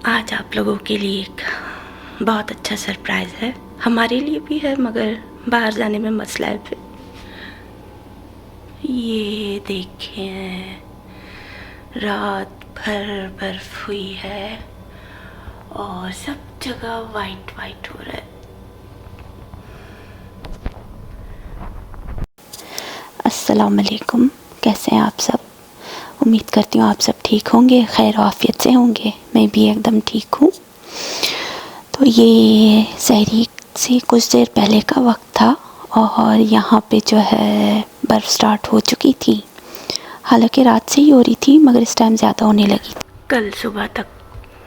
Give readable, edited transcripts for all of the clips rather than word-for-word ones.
आज आप लोगों के लिए एक बहुत अच्छा सरप्राइज़ है। हमारे लिए भी है, मगर बाहर जाने में मसला है फिर। ये देखें, रात भर बर्फ़ हुई है और सब जगह वाइट वाइट हो रहा है। अस्सलाम वालेकुम, कैसे हैं आप सब? उम्मीद करती हूँ आप सब ठीक होंगे, खैर आफियत से होंगे। मैं भी एकदम ठीक हूँ। तो ये सहरी से कुछ देर पहले का वक्त था और यहाँ पे जो है बर्फ़ स्टार्ट हो चुकी थी। हालांकि रात से ही हो रही थी, मगर इस टाइम ज़्यादा होने लगी। कल सुबह तक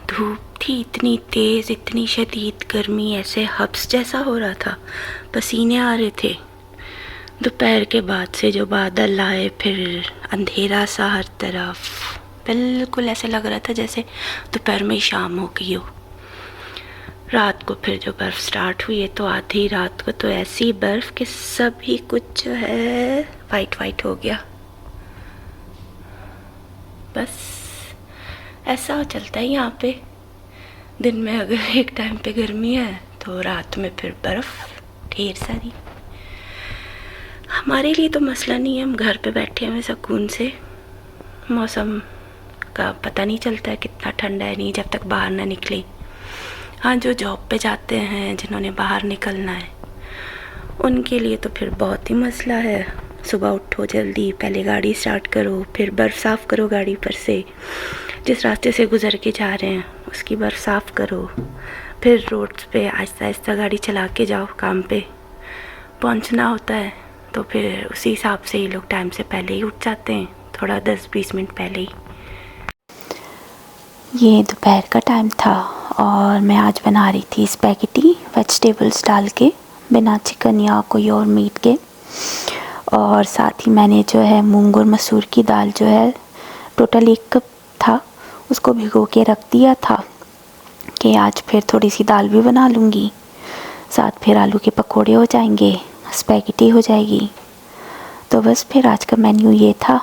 धूप थी, इतनी तेज़, इतनी शदीद गर्मी, ऐसे हब्स जैसा हो रहा था, पसीने आ रहे थे। दोपहर के बाद से जो बादल आए, फिर अंधेरा सा हर तरफ, बिल्कुल ऐसे लग रहा था जैसे दोपहर में शाम हो गई हो। रात को फिर जो बर्फ़ स्टार्ट हुई है, तो आधी रात को तो ऐसी बर्फ़ कि सभी कुछ जो है वाइट वाइट हो गया। बस ऐसा चलता है यहाँ पे। दिन में अगर एक टाइम पे गर्मी है तो रात में फिर बर्फ़ ढेर सारी। हमारे लिए तो मसला नहीं है, हम घर पे बैठे हुए सुकून से। मौसम का पता नहीं चलता है कितना ठंडा है, नहीं जब तक बाहर ना निकले। हाँ, जो जॉब पे जाते हैं, जिन्होंने बाहर निकलना है, उनके लिए तो फिर बहुत ही मसला है। सुबह उठो जल्दी, पहले गाड़ी स्टार्ट करो, फिर बर्फ़ साफ़ करो गाड़ी पर से। जिस रास्ते से गुज़र के जा रहे हैं उसकी बर्फ़ साफ़ करो, फिर रोड्स पे आहिस्ता आहिस्ता गाड़ी चला के जाओ। काम पे पहुंचना होता है तो फिर उसी हिसाब से ये लोग टाइम से पहले ही उठ जाते हैं, थोड़ा 10-20 मिनट पहले ही। ये दोपहर का टाइम था और मैं आज बना रही थी स्पैगेटी वेजिटेबल्स डाल के, बिना चिकन या कोई और मीट के। और साथ ही मैंने जो है मूंग और मसूर की दाल जो है टोटल 1 कप था, उसको भिगो के रख दिया था कि आज फिर थोड़ी सी दाल भी बना लूँगी, साथ फिर आलू के पकोड़े हो जाएंगे, स्पैगेटी हो जाएगी। तो बस फिर आज का मेन्यू ये था।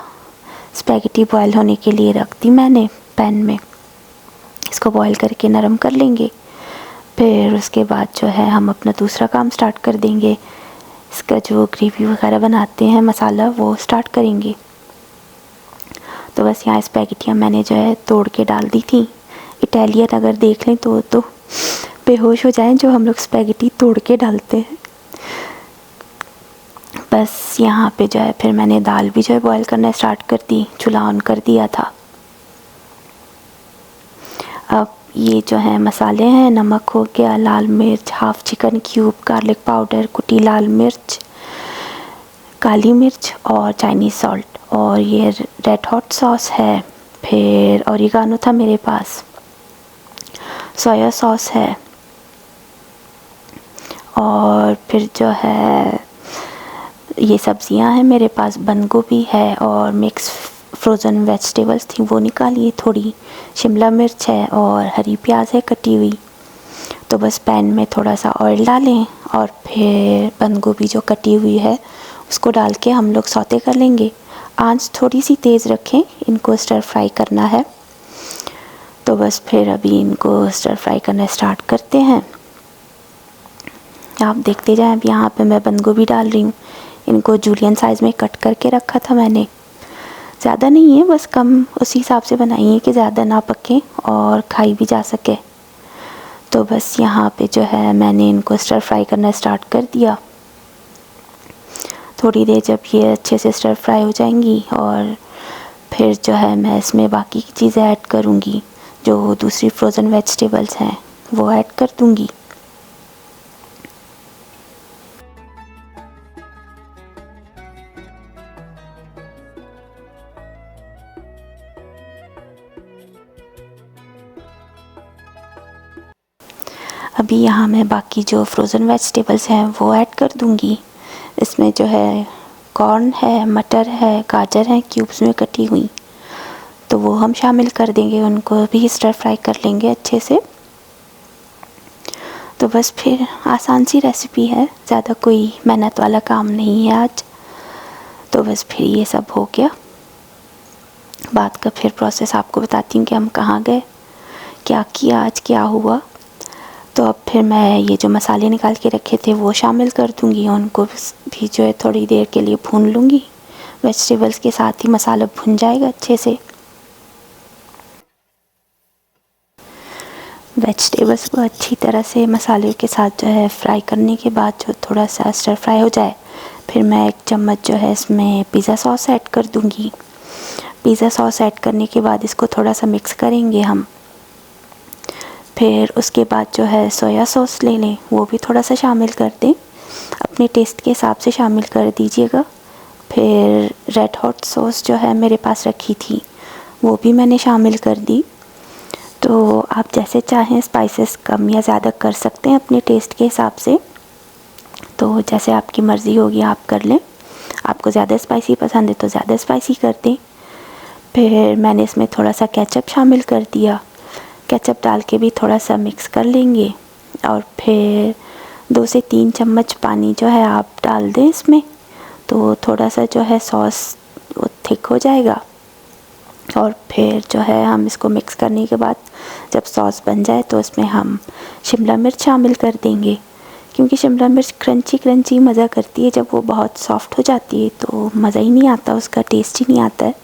स्पैगेटी बॉयल होने के लिए रख दी मैंने पैन में, इसको बॉयल करके नरम कर लेंगे। फिर उसके बाद जो है हम अपना दूसरा काम स्टार्ट कर देंगे। इसका जो ग्रेवी वगैरह बनाते हैं मसाला, वो स्टार्ट करेंगे। तो बस यहाँ स्पैगेटियाँ मैंने जो है तोड़ के डाल दी थी। इटालियन अगर देख लें तो बेहोश हो जाएं जो हम लोग स्पैगेटी तोड़ के डालते हैं। बस यहाँ पे जो है फिर मैंने दाल भी जो है बॉयल करना स्टार्ट कर दी, चूल्हा ऑन कर दिया था। अब ये जो है मसाले हैं, नमक हो गया, लाल मिर्च, half chicken cube, garlic powder, कुटी लाल मिर्च, काली मिर्च और चाइनीज़ सॉल्ट, और ये रेड हॉट सॉस है। फिर ओरिगानो था मेरे पास, सोया सॉस है, और फिर जो है ये सब्जियां हैं मेरे पास, बंद गोभी है और मिक्स फ्रोज़न वेजिटेबल्स थी वो निकाली, थोड़ी शिमला मिर्च है और हरी प्याज है कटी हुई। तो बस पैन में थोड़ा सा ऑयल डालें और फिर बंद गोभी जो कटी हुई है उसको डाल के हम लोग सौते कर लेंगे। आंच थोड़ी सी तेज़ रखें, इनको स्टर फ्राई करना है। तो बस फिर अभी इनको स्टर फ्राई करना स्टार्ट करते हैं। आप देखते जाएं। अब यहाँ पे मैं बंद गोभी डाल रही हूँ, इनको जूलियन साइज़ में कट करके रखा था मैंने। ज़्यादा नहीं है, बस कम उसी हिसाब से बनाई है कि ज़्यादा ना पके और खाई भी जा सके। तो बस यहाँ पे जो है मैंने इनको स्टर फ्राई करना स्टार्ट कर दिया। थोड़ी देर जब ये अच्छे से स्टर फ्राई हो जाएंगी और फिर जो है मैं इसमें बाकी की चीज़ें ऐड करूँगी, जो दूसरी फ्रोज़न वेजिटेबल्स हैं वो ऐड कर दूँगी। अभी यहाँ मैं बाकी जो फ्रोज़न वेजिटेबल्स हैं वो ऐड कर दूँगी। इसमें जो है कॉर्न है, मटर है, गाजर है क्यूब्स में कटी हुई, तो वो हम शामिल कर देंगे, उनको भी स्टर फ्राई कर लेंगे अच्छे से। तो बस फिर आसान सी रेसिपी है, ज़्यादा कोई मेहनत वाला काम नहीं है आज। तो बस फिर ये सब हो गया। बाद का फिर प्रोसेस आपको बताती हूँ कि हम कहाँ गए, क्या किया आज, क्या हुआ। तो अब फिर मैं ये जो मसाले निकाल के रखे थे वो शामिल कर दूँगी, उनको भी जो है थोड़ी देर के लिए भून लूँगी। वेजिटेबल्स के साथ ही मसाला भुन जाएगा अच्छे से। वेजिटेबल्स को अच्छी तरह से मसाले के साथ जो है फ्राई करने के बाद जो थोड़ा सा स्टर फ्राई हो जाए, फिर मैं 1 चम्मच जो है इसमें पिज़्ज़ा सॉस ऐड कर दूँगी। पिज़्ज़ा सॉस ऐड करने के बाद इसको थोड़ा सा मिक्स करेंगे हम। फिर उसके बाद जो है सोया सॉस ले लें, वो भी थोड़ा सा शामिल कर दें, अपने टेस्ट के हिसाब से शामिल कर दीजिएगा। फिर रेड हॉट सॉस जो है मेरे पास रखी थी, वो भी मैंने शामिल कर दी। तो आप जैसे चाहें स्पाइसेस कम या ज़्यादा कर सकते हैं अपने टेस्ट के हिसाब से, तो जैसे आपकी मर्ज़ी होगी आप कर लें। आपको ज़्यादा स्पाइसी पसंद है तो ज़्यादा स्पाइसी कर दें। फिर मैंने इसमें थोड़ा सा केचप शामिल कर दिया। केचप डाल के भी थोड़ा सा मिक्स कर लेंगे और फिर 2 से 3 चम्मच पानी जो है आप डाल दें इसमें, तो थोड़ा सा जो है सॉस वो थिक हो जाएगा। और फिर जो है हम इसको मिक्स करने के बाद जब सॉस बन जाए तो इसमें हम शिमला मिर्च शामिल कर देंगे, क्योंकि शिमला मिर्च क्रंची क्रंची मज़ा करती है। जब वो बहुत सॉफ्ट हो जाती है तो मज़ा ही नहीं आता, उसका टेस्ट ही नहीं आता है।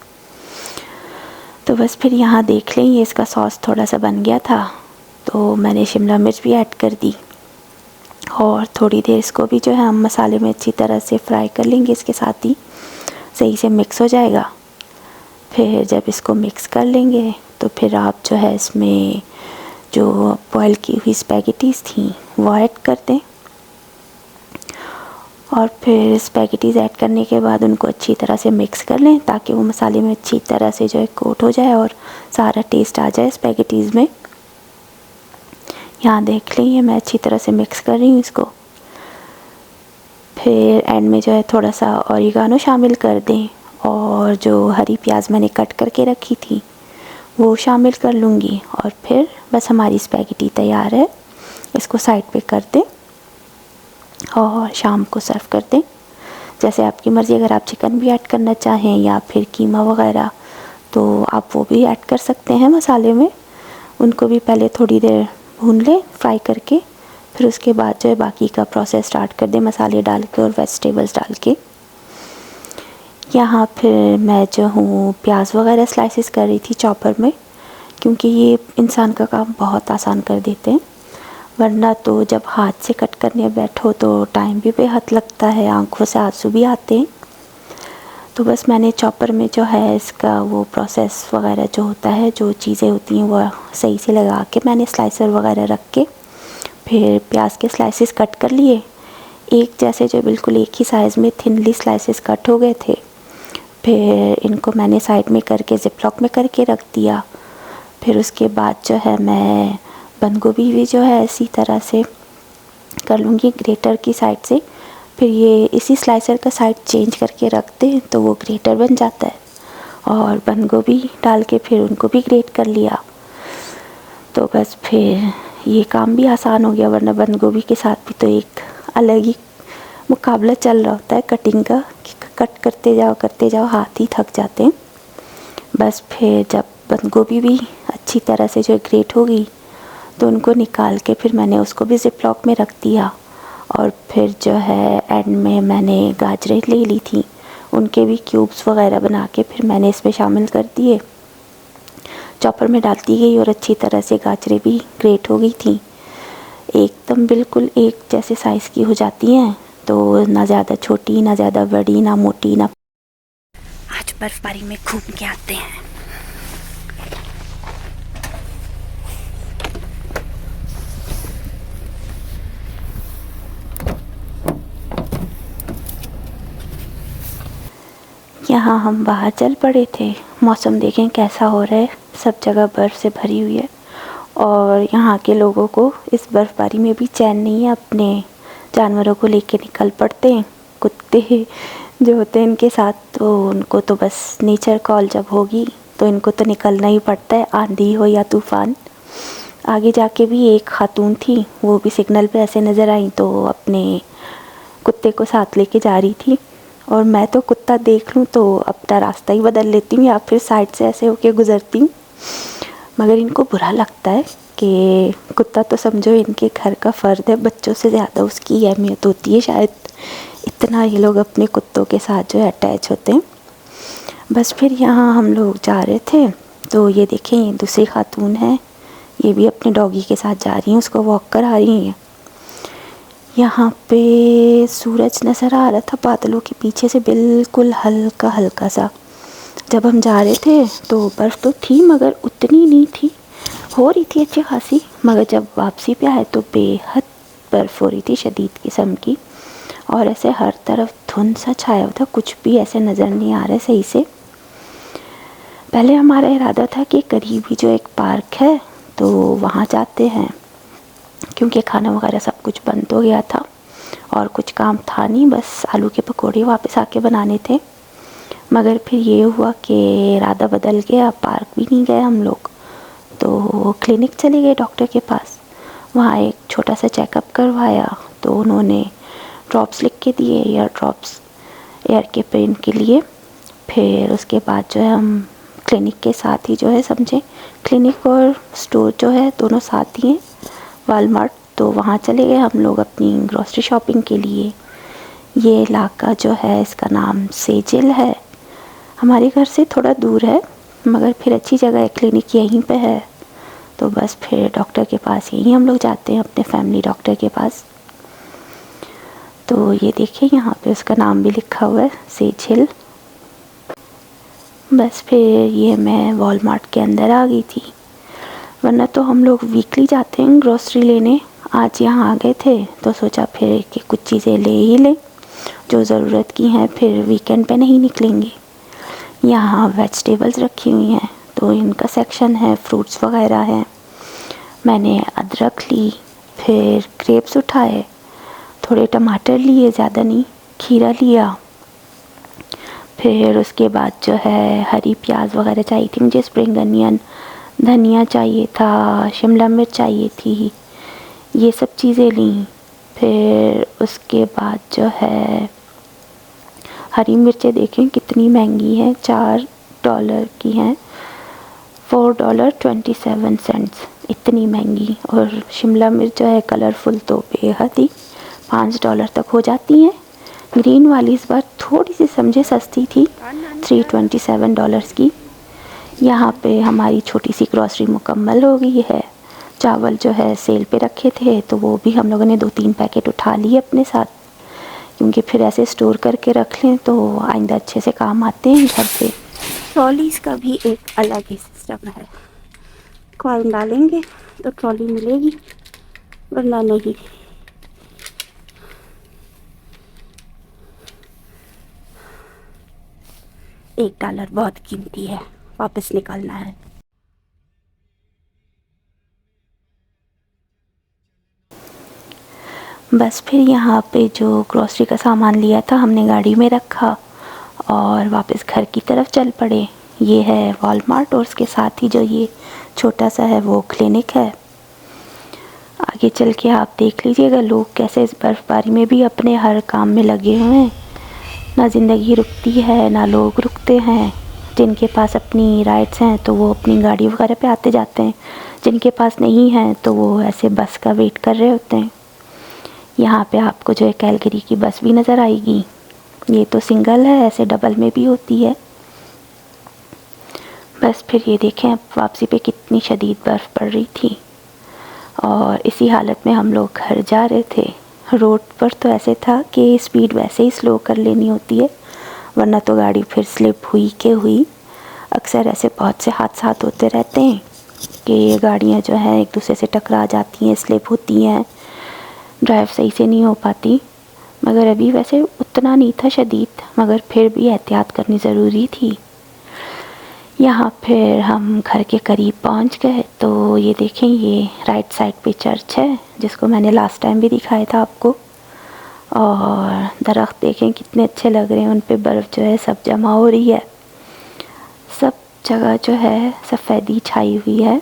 तो बस फिर यहाँ देख लें, ये इसका सॉस थोड़ा सा बन गया था, तो मैंने शिमला मिर्च भी ऐड कर दी और थोड़ी देर इसको भी जो है हम मसाले में अच्छी तरह से फ्राई कर लेंगे, इसके साथ ही सही से मिक्स हो जाएगा। फिर जब इसको मिक्स कर लेंगे तो फिर आप जो है इसमें जो बॉयल की हुई स्पैगेटीज़ थी वो ऐड कर दें और फिर स्पैगेटीज़ ऐड करने के बाद उनको अच्छी तरह से मिक्स कर लें, ताकि वो मसाले में अच्छी तरह से जो है कोट हो जाए और सारा टेस्ट आ जाए स्पैगेटीज़ में। यहाँ देख लें, ये मैं अच्छी तरह से मिक्स कर रही हूँ इसको। फिर एंड में जो है थोड़ा सा ऑरिगानो शामिल कर दें और जो हरी प्याज मैंने कट करके रखी थी वो शामिल कर लूँगी और फिर बस हमारी स्पैगेटी तैयार है। इसको साइड पे कर दें और शाम को सर्व कर दें। जैसे आपकी मर्ज़ी, अगर आप चिकन भी ऐड करना चाहें या फिर कीमा वगैरह तो आप वो भी ऐड कर सकते हैं मसाले में। उनको भी पहले थोड़ी देर भून लें फ्राई करके, फिर उसके बाद जो है बाकी का प्रोसेस स्टार्ट कर दें मसाले डाल के और वेजिटेबल्स डाल के। यहाँ फिर मैं जो हूँ प्याज वगैरह स्लाइसेस कर रही थी चॉपर में, क्योंकि ये इंसान का काम बहुत आसान कर देते हैं। वरना तो जब हाथ से कट करने बैठो तो टाइम भी बेहद लगता है, आंखों से आंसू भी आते हैं। तो बस मैंने चॉपर में जो है इसका वो प्रोसेस वगैरह जो होता है, जो चीज़ें होती हैं वो सही से लगा के मैंने स्लाइसर वगैरह रख के फिर प्याज के स्लाइसेस कट कर लिए। एक जैसे जो बिल्कुल एक ही साइज़ में थिनली स्लाइसेस कट हो गए थे। फिर इनको मैंने साइड में करके ज़िपलॉक में करके रख दिया। फिर उसके बाद जो है मैं बंद गोभी भी जो है इसी तरह से कर लूँगी ग्रेटर की साइड से। फिर ये इसी स्लाइसर का साइड चेंज करके रख दें तो वो ग्रेटर बन जाता है। और बंद गोभी डाल के फिर उनको भी ग्रेट कर लिया। तो बस फिर ये काम भी आसान हो गया, वरना बंद गोभी के साथ भी तो एक अलग ही मुकाबला चल रहा होता है कटिंग का, कट करते जाओ हाथ ही थक जाते हैं। बस फिर जब बंद गोभी भी अच्छी तरह से जो ग्रेट हो गई तो उनको निकाल के फिर मैंने उसको भी ज़िपलॉक में रख दिया। और फिर जो है एंड में मैंने गाजरें ले ली थी, उनके भी क्यूब्स वगैरह बना के फिर मैंने इसमें शामिल कर दिए। चॉपर में डालती गई और अच्छी तरह से गाजरें भी ग्रेट हो गई थी, एकदम बिल्कुल एक जैसे साइज़ की हो जाती हैं। तो ना ज़्यादा छोटी, ना ज़्यादा बड़ी, ना मोटी, ना। आज बर्फबारी में घूम के आते हैं। यहाँ हम बाहर चल पड़े थे, मौसम देखें कैसा हो रहा है, सब जगह बर्फ़ से भरी हुई है। और यहाँ के लोगों को इस बर्फ़बारी में भी चैन नहीं है, अपने जानवरों को लेके निकल पड़ते हैं। कुत्ते जो होते हैं इनके साथ, तो उनको तो बस नेचर कॉल जब होगी तो इनको तो निकलना ही पड़ता है, आंधी हो या तूफ़ान। आगे जाके भी एक खातून थी, वो भी सिग्नल पे ऐसे नज़र आई तो अपने कुत्ते को साथ लेके जा रही थी। और मैं तो कुत्ता देख लूँ तो अपना रास्ता ही बदल लेती हूँ या फिर साइड से ऐसे होके गुज़रती हूँ। मगर इनको बुरा लगता है कि कुत्ता तो समझो इनके घर का फ़र्द है, बच्चों से ज़्यादा उसकी अहमियत होती है शायद, इतना ये लोग अपने कुत्तों के साथ जो है अटैच होते हैं। बस फिर यहाँ हम लोग जा रहे थे तो ये देखें, ये दूसरी खातून है, ये भी अपने डॉगी के साथ जा रही हैं, उसको वॉक करा रही हैं। यहाँ पे सूरज नज़र आ रहा था बादलों के पीछे से, बिल्कुल हल्का हल्का सा। जब हम जा रहे थे तो बर्फ़ तो थी मगर उतनी नहीं थी, हो रही थी अच्छी खासी, मगर जब वापसी पे आए तो बेहद बर्फ़ हो रही थी, शदीद किस्म की। और ऐसे हर तरफ धुंध सा छाया हुआ था, कुछ भी ऐसे नज़र नहीं आ रहा है सही से। पहले हमारा इरादा था कि करीब ही जो एक पार्क है तो वहाँ जाते हैं, क्योंकि खाना वगैरह सब कुछ बंद हो गया था और कुछ काम था नहीं, बस आलू के पकौड़े वापस आके बनाने थे। मगर फिर ये हुआ कि इरादा बदल गया, पार्क भी नहीं गए हम लोग, तो क्लिनिक चले गए डॉक्टर के पास। वहाँ एक छोटा सा चेकअप करवाया तो उन्होंने ड्रॉप्स लिख के दिए, ईयर ड्रॉप्स एयर के पेन के लिए। फिर उसके बाद जो है हम क्लिनिक के साथ ही जो है, समझे क्लिनिक और स्टोर जो है दोनों साथ ही हैं, वालमार्ट, तो वहाँ चले गए हम लोग अपनी ग्रॉसरी शॉपिंग के लिए। ये इलाका जो है इसका नाम सेजिल है, हमारे घर से थोड़ा दूर है मगर फिर अच्छी जगह है, क्लिनिक यहीं पे है, तो बस फिर डॉक्टर के पास यहीं हम लोग जाते हैं, अपने फैमिली डॉक्टर के पास। तो ये देखिए यहाँ पे उसका नाम भी लिखा हुआ है, सेजिल। बस फिर ये मैं वॉलमार्ट के अंदर आ गई थी, वरना तो हम लोग वीकली जाते हैं ग्रोसरी लेने। आज यहाँ आ गए थे तो सोचा फिर कि कुछ चीज़ें ले ही लें जो ज़रूरत की हैं, फिर वीकेंड पे नहीं निकलेंगे। यहाँ वेजिटेबल्स रखी हुई हैं तो इनका सेक्शन है, फ्रूट्स वगैरह हैं। मैंने अदरक ली, फिर ग्रेप्स उठाए, थोड़े टमाटर लिए, ज़्यादा नहीं, खीरा लिया। फिर उसके बाद जो है हरी प्याज वगैरह चाहिए थी मुझे, स्प्रिंग अनियन, धनिया चाहिए था, शिमला मिर्च चाहिए थी, ये सब चीज़ें ली। फिर उसके बाद जो है हरी मिर्चें देखें कितनी महंगी हैं, $4 की हैं, $4.27, इतनी महंगी। और शिमला मिर्च जो है कलरफुल तो बेहद ही, $5 तक हो जाती हैं। ग्रीन वाली इस बार थोड़ी सी समझे सस्ती थी, $327 की। यहाँ पे हमारी छोटी सी ग्रॉसरी मुकम्मल हो गई है। चावल जो है सेल पे रखे थे तो वो भी हम लोगों ने 2-3 पैकेट उठा लिए अपने साथ, क्योंकि फिर ऐसे स्टोर करके रख लें तो आइंदा अच्छे से काम आते हैं घर पे। ट्रॉलीज़ का भी एक अलग ही सिस्टम है, कॉइन डालेंगे तो ट्रॉली मिलेगी, वरना नहीं। $1 बहुत कीमती है, वापस निकालना है। बस फिर यहाँ पे जो ग्रॉसरी का सामान लिया था हमने गाड़ी में रखा और वापस घर की तरफ चल पड़े। ये है वॉलमार्ट और उसके साथ ही जो ये छोटा सा है वो क्लिनिक है। आगे चल के आप देख लीजिएगा लोग कैसे इस बर्फ़बारी में भी अपने हर काम में लगे हुए हैं। ना ज़िंदगी रुकती है ना लोग रुकते हैं। जिनके पास अपनी राइड्स हैं तो वो अपनी गाड़ी वगैरह पे आते जाते हैं, जिनके पास नहीं हैं तो वो ऐसे बस का वेट कर रहे होते हैं। यहाँ पे आपको जो है कैलगरी की बस भी नज़र आएगी, ये तो सिंगल है, ऐसे डबल में भी होती है। बस फिर ये देखें अब वापसी पे कितनी शदीद बर्फ़ पड़ रही थी और इसी हालत में हम लोग घर जा रहे थे। रोड पर तो ऐसे था कि स्पीड वैसे ही स्लो कर लेनी होती है, वरना तो गाड़ी फिर स्लिप हुई के हुई। अक्सर ऐसे बहुत से हादसा होते रहते हैं कि ये गाड़ियाँ जो हैं एक दूसरे से टकरा जाती हैं, स्लिप होती हैं, ड्राइव सही से नहीं हो पाती। मगर अभी वैसे उतना नहीं था शदीद, मगर फिर भी एहतियात करनी ज़रूरी थी। यहाँ फिर हम घर के करीब पहुँच गए तो ये देखें, ये राइट साइड पे चर्च है जिसको मैंने लास्ट टाइम भी दिखाया था आपको। और दरख्त देखें कितने अच्छे लग रहे हैं, उन पे बर्फ़ जो है सब जमा हो रही है, सब जगह जो है सफ़ेदी छाई हुई है।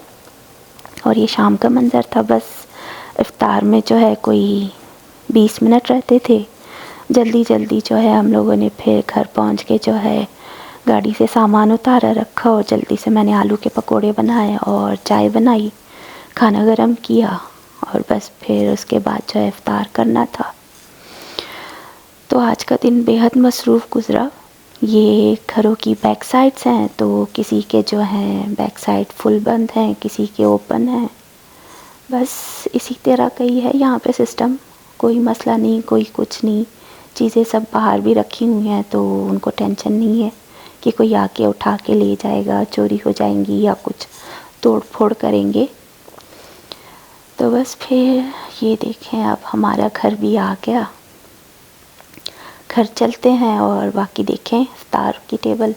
और ये शाम का मंज़र था, बस इफ्तार में जो है कोई 20 मिनट रहते थे। जल्दी जल्दी जो है हम लोगों ने फिर घर पहुंच के जो है गाड़ी से सामान उतारा रखा और जल्दी से मैंने आलू के पकोड़े बनाए और चाय बनाई, खाना गरम किया और बस फिर उसके बाद जो है इफ्तार करना था। तो आज का दिन बेहद मसरूफ़ गुज़रा। ये घरों की बैक साइड्स हैं, तो किसी के जो हैं बैक साइड फुल बंद हैं, किसी के ओपन हैं। बस इसी तरह का ही है यहाँ पे सिस्टम, कोई मसला नहीं, कोई कुछ नहीं। चीज़ें सब बाहर भी रखी हुई हैं तो उनको टेंशन नहीं है कि कोई आके उठा के ले जाएगा, चोरी हो जाएंगी या कुछ तोड़ फोड़ करेंगे। तो बस फिर ये देखें, अब हमारा घर भी आ गया। घर चलते हैं और बाकी देखें इफ्तार की टेबल।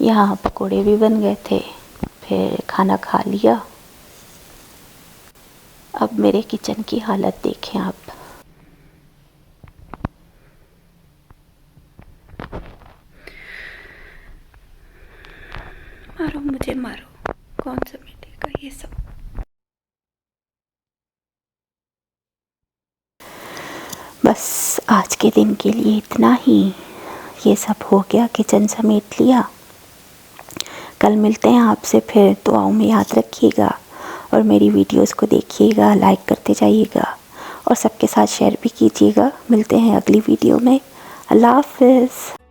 यहाँ पकोड़े भी बन गए थे, फिर खाना खा लिया। अब मेरे किचन की हालत देखें आप। मारो मुझे मारो, कौन सा मिटेगा ये सब। बस आज के दिन के लिए इतना ही। ये सब हो गया, किचन समेट लिया। कल मिलते हैं आपसे फिर। दुआओं में याद रखिएगा और मेरी वीडियोस को देखिएगा, लाइक करते जाइएगा और सबके साथ शेयर भी कीजिएगा। मिलते हैं अगली वीडियो में। अल्लाह हाफ़िज़।